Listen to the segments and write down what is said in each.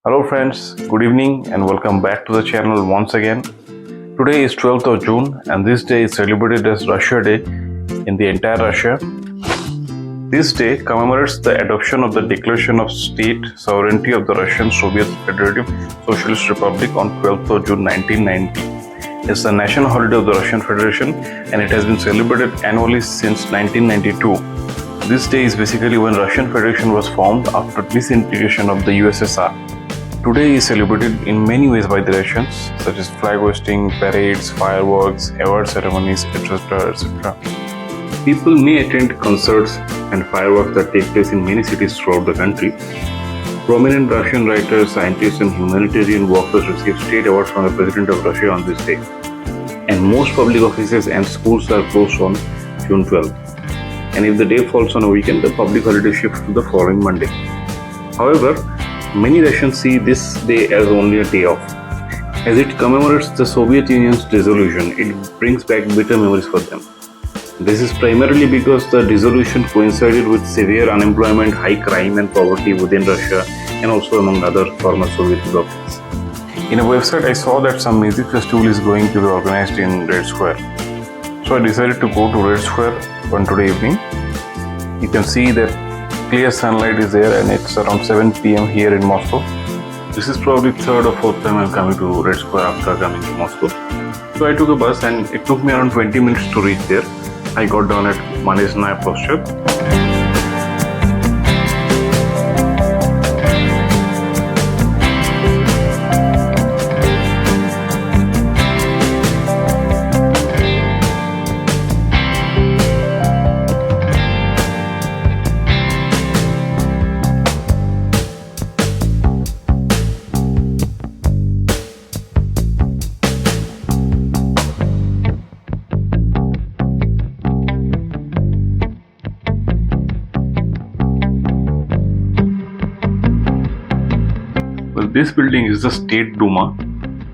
Hello friends, good evening and welcome back to the channel once again. Today is 12th of June and this day is celebrated as Russia Day in the entire Russia. This day commemorates the adoption of the Declaration of State Sovereignty of the Russian Soviet Federative Socialist Republic on 12th of June 1990. It's the national holiday of the Russian Federation and it has been celebrated annually since 1992. This day is basically when Russian Federation was formed after disintegration of the USSR. Today is celebrated in many ways by the Russians, such as flag hoisting, parades, fireworks, award ceremonies, etc. etc. People may attend concerts and fireworks that take place in many cities throughout the country. Prominent Russian writers, scientists, and humanitarian workers receive state awards from the President of Russia on this day. And most public offices and schools are closed on June 12th. And if the day falls on a weekend, the public holiday shifts to the following Monday. However, many Russians see this day as only a day off. As it commemorates the Soviet Union's dissolution, it brings back bitter memories for them. This is primarily because the dissolution coincided with severe unemployment, high crime and poverty within Russia and also among other former Soviet republics. In a website, I saw that some music festival is going to be organized in Red Square. So I decided to go to Red Square on today evening. You can see that clear sunlight is there and it's around 7 p.m. here in Moscow. This is probably third or fourth time I'm coming to Red Square after coming to Moscow. So I took a bus and it took me around 20 minutes to reach there. I got down at Krasnaya posture. This building is the State Duma,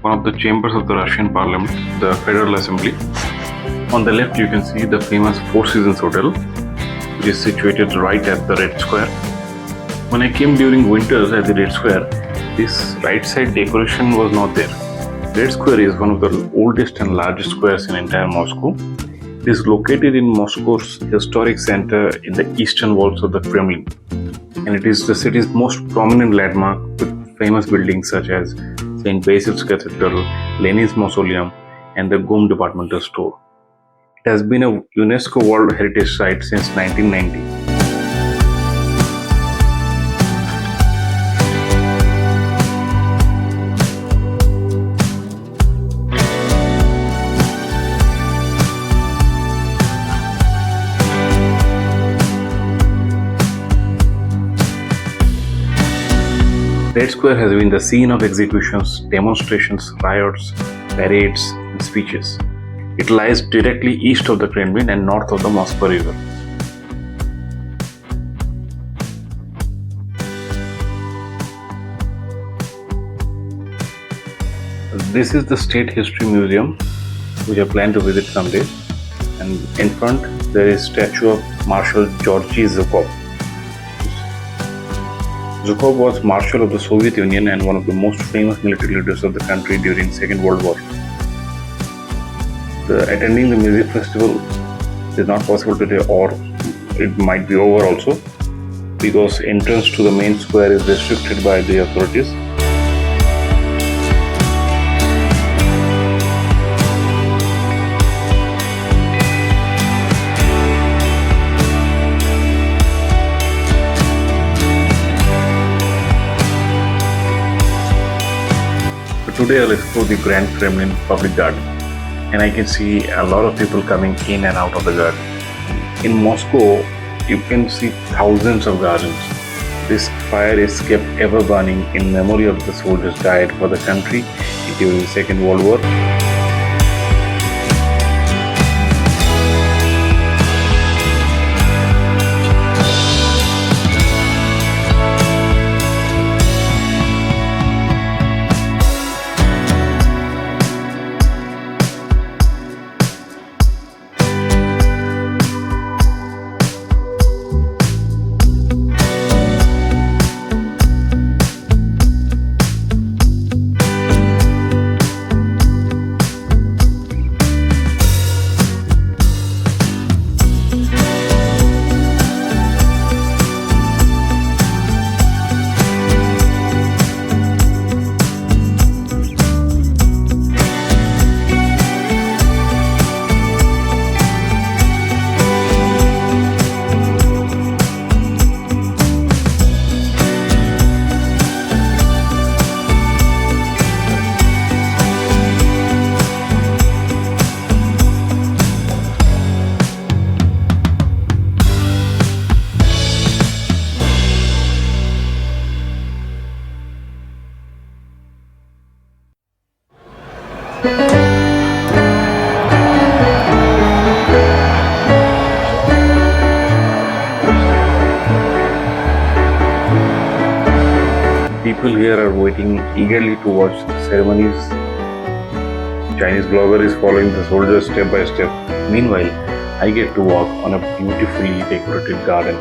one of the chambers of the Russian Parliament, the Federal Assembly. On the left you can see the famous Four Seasons Hotel, which is situated right at the Red Square. When I came during winters at the Red Square, this right side decoration was not there. Red Square is one of the oldest and largest squares in entire Moscow. It is located in Moscow's historic center in the eastern walls of the Kremlin. And it is the city's most prominent landmark with famous buildings such as St. Basil's Cathedral, Lenin's Mausoleum, and the GUM departmental store. It has been a UNESCO World Heritage Site since 1990. Red Square has been the scene of executions, demonstrations, riots, parades, and speeches. It lies directly east of the Kremlin and north of the Moscow River. This is the State History Museum, which I plan to visit someday. And in front, there is a statue of Marshal Georgy Zhukov. Zhukov was Marshal of the Soviet Union and one of the most famous military leaders of the country during Second World War. Attending the music festival is not possible today, or it might be over also, because entrance to the main square is restricted by the authorities. Today I'll explore the Grand Kremlin public garden and I can see a lot of people coming in and out of the garden. In Moscow, you can see thousands of gardens. This fire is kept ever burning in memory of the soldiers died for the country during the Second World War. People here are waiting eagerly to watch the ceremonies. Chinese blogger is following the soldiers step by step. Meanwhile, I get to walk on a beautifully decorated garden.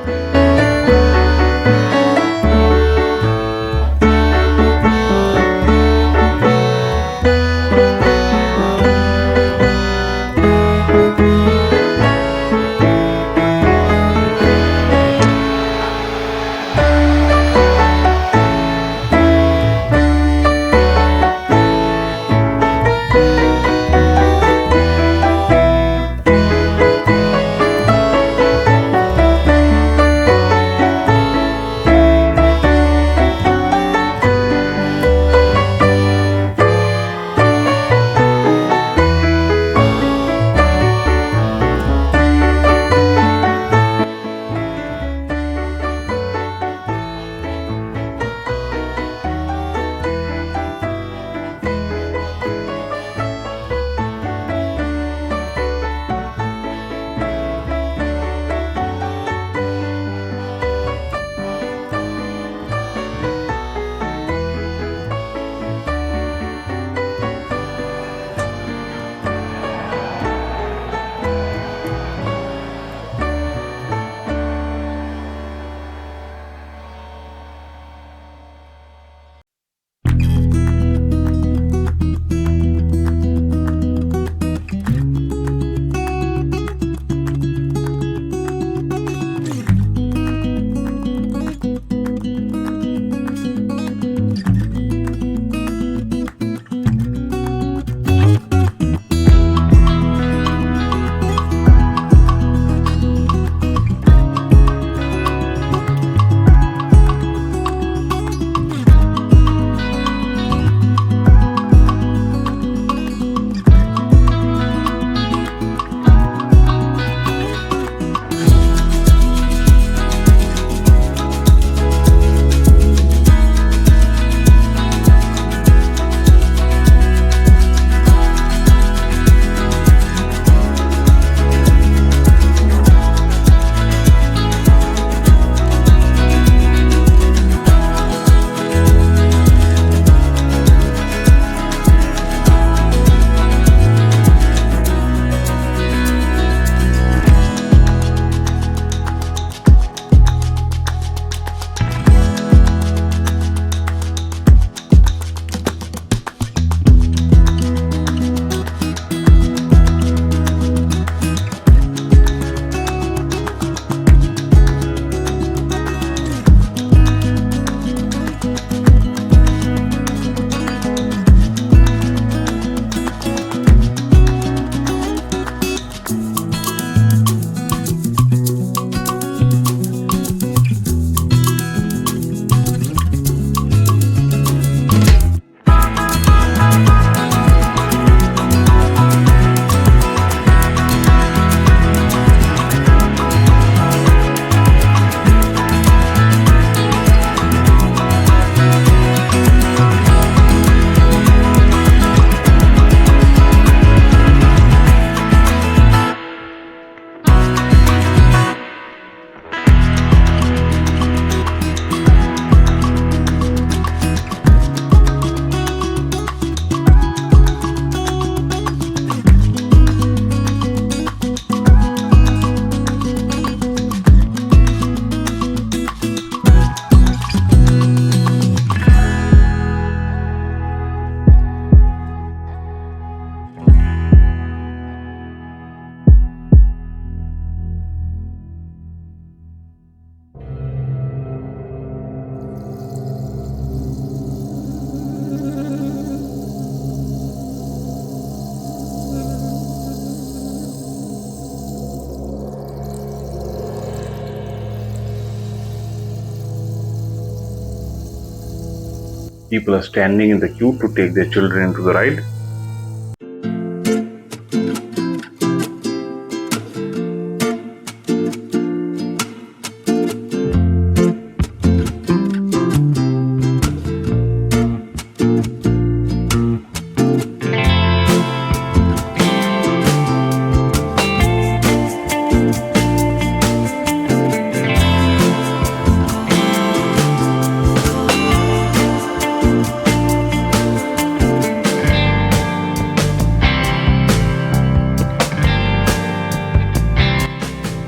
People are standing in the queue to take their children into the ride.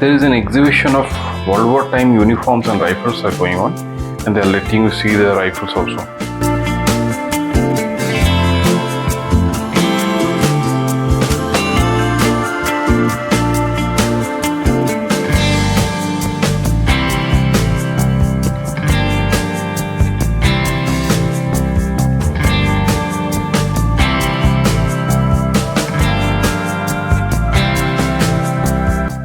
There is an exhibition of World War time uniforms and rifles are going on, and they are letting you see the rifles also.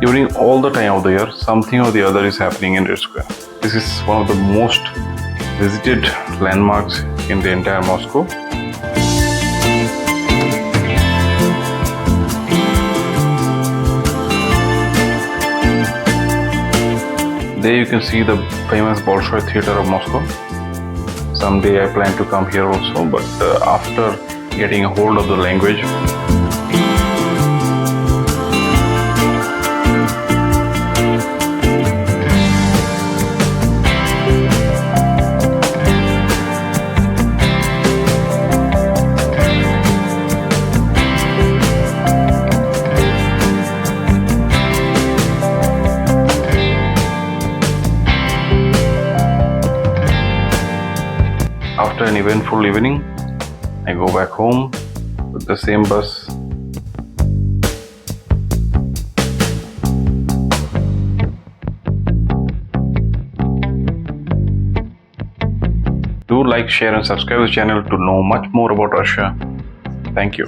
During all the time of the year, something or the other is happening in Red Square. This is one of the most visited landmarks in the entire Moscow. There you can see the famous Bolshoi Theatre of Moscow. Someday I plan to come here also, but after getting a hold of the language. After an eventful evening, I go back home with the same bus. Do like, share and subscribe to the channel to know much more about Russia. Thank you.